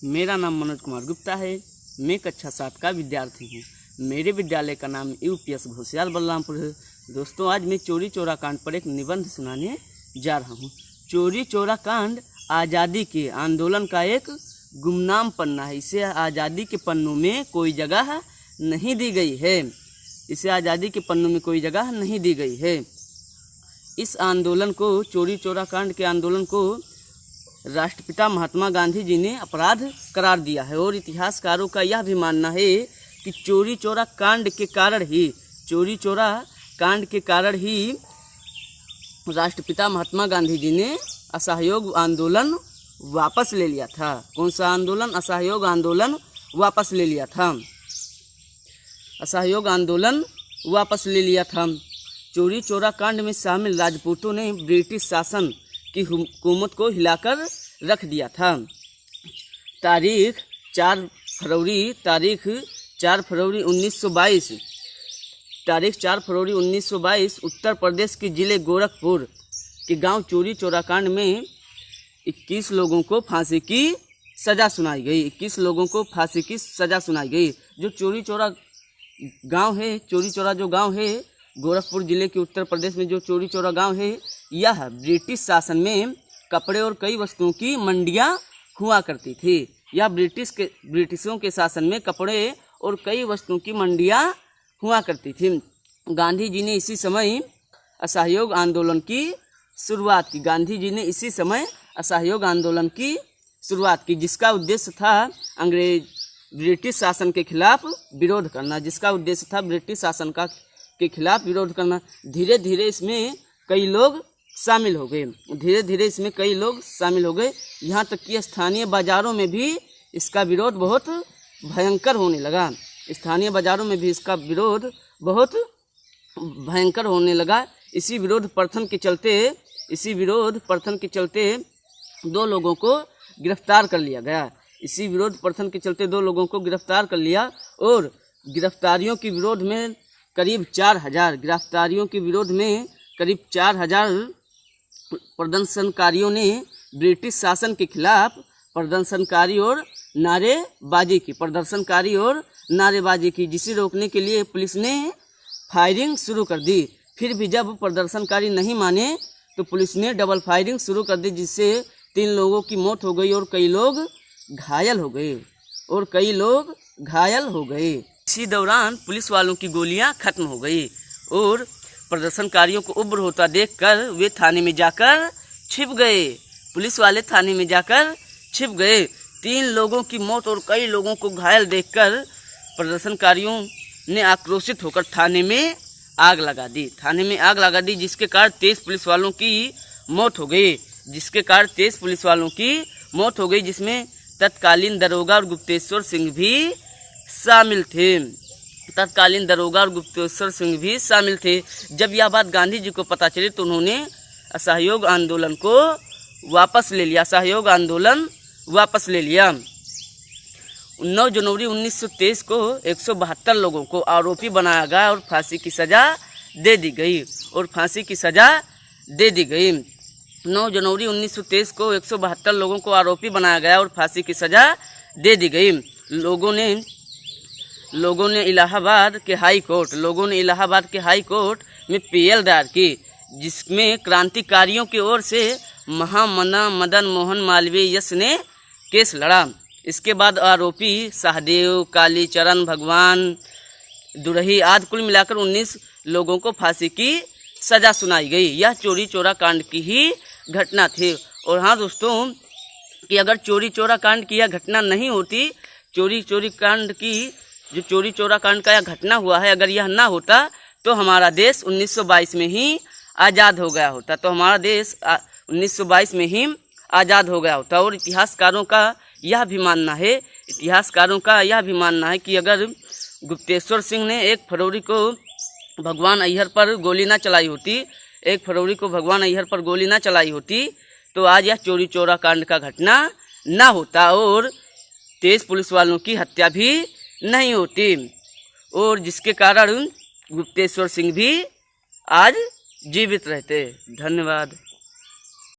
मेरा नाम मनोज कुमार गुप्ता है। मैं कक्षा 7 का विद्यार्थी हूँ। मेरे विद्यालय का नाम यूपीएस घोसियाल बलरामपुर है। दोस्तों, आज मैं चोरी चोरा कांड पर एक निबंध सुनाने जा रहा हूँ। चोरी चोरा कांड आज़ादी के आंदोलन का एक गुमनाम पन्ना है। इसे आज़ादी के पन्नों में कोई जगह नहीं दी गई है। इसे आज़ादी के पन्नों में कोई जगह नहीं दी गई है। इस आंदोलन को, चोरी चोरा कांड के आंदोलन को राष्ट्रपिता महात्मा गांधी जी ने अपराध करार दिया है और इतिहासकारों का यह भी मानना है कि चोरी चोरा कांड के कारण ही राष्ट्रपिता महात्मा गांधी जी ने असहयोग आंदोलन वापस ले लिया था। कौन सा आंदोलन? असहयोग आंदोलन वापस ले लिया था। असहयोग आंदोलन वापस ले लिया था। चोरी चोरा कांड में शामिल राजपूतों ने ब्रिटिश शासन की हुकूमत को हिलाकर रख दिया था। तारीख 4 फरवरी 1922 उत्तर प्रदेश के जिले गोरखपुर के गांव चोरी चोरा कांड में 21 लोगों को फांसी की सज़ा सुनाई गई। 21 लोगों को फांसी की सज़ा सुनाई गई। जो चोरी चोरा जो गांव है गोरखपुर जिले के उत्तर प्रदेश में जो चोरी चोरा गांव है, यह ब्रिटिश शासन में कपड़े और कई वस्तुओं की मंडियां हुआ करती थी। यह ब्रिटिशों के शासन में कपड़े और कई वस्तुओं की मंडियां हुआ करती थी। गांधी जी ने इसी समय असहयोग आंदोलन की शुरुआत की, जिसका उद्देश्य था ब्रिटिश शासन के खिलाफ विरोध करना। धीरे धीरे इसमें कई लोग शामिल हो गए। यहाँ तक कि स्थानीय बाज़ारों में भी इसका विरोध बहुत भयंकर होने लगा। इसी विरोध प्रथम के चलते 2 लोगों को गिरफ्तार कर लिया और गिरफ्तारियों के विरोध में करीब 4,000 प्रदर्शनकारियों ने ब्रिटिश शासन के खिलाफ प्रदर्शनकारी और नारेबाजी की, जिसे रोकने के लिए पुलिस ने फायरिंग शुरू कर दी। फिर भी जब प्रदर्शनकारी नहीं माने तो पुलिस ने डबल फायरिंग शुरू कर दी, जिससे 3 लोगों की मौत हो गई और कई लोग घायल हो गए। इसी दौरान पुलिस वालों की गोलियां खत्म हो गई और प्रदर्शनकारियों को उब्र होता देखकर वे थाने में जाकर छिप गए। 3 लोगों की मौत और कई लोगों को घायल देखकर प्रदर्शनकारियों ने आक्रोशित होकर थाने में आग लगा दी, जिसके कारण 23 पुलिस वालों की मौत हो गई, जिसमें तत्कालीन दरोगा और गुप्तेश्वर सिंह भी शामिल थे। जब यह बात गांधी जी को पता चली तो उन्होंने असहयोग आंदोलन वापस ले लिया। 9 जनवरी 1923 को 172 लोगों को आरोपी बनाया गया और फांसी की सज़ा दे दी गई। 9 जनवरी 1923 को 172 लोगों को आरोपी बनाया गया और फांसी की सज़ा दे दी गई। लोगों ने इलाहाबाद के हाई कोर्ट में पीएल दायर की, जिसमें क्रांतिकारियों की ओर से महामना मदन मोहन मालवीय यश ने केस लड़ा। इसके बाद आरोपी सहदेव, कालीचरण, भगवान दुरही आदि कुल मिलाकर 19 लोगों को फांसी की सज़ा सुनाई गई। यह चोरी चोरा कांड की ही घटना थी। और हाँ दोस्तों, कि अगर चोरी चोरा कांड की यह घटना नहीं होती, चोरी चोरा कांड का यह घटना हुआ है, अगर यह ना होता तो हमारा देश 1922 में ही आज़ाद हो गया होता। और इतिहासकारों का यह भी मानना है कि अगर गुप्तेश्वर सिंह ने 1 फरवरी को भगवान अय्यर पर गोली ना चलाई होती तो आज यह चोरी चोरा कांड का घटना ना होता और 23 पुलिस वालों की हत्या भी नहीं होती, और जिसके कारण गुप्तेश्वर सिंह भी आज जीवित रहते। धन्यवाद।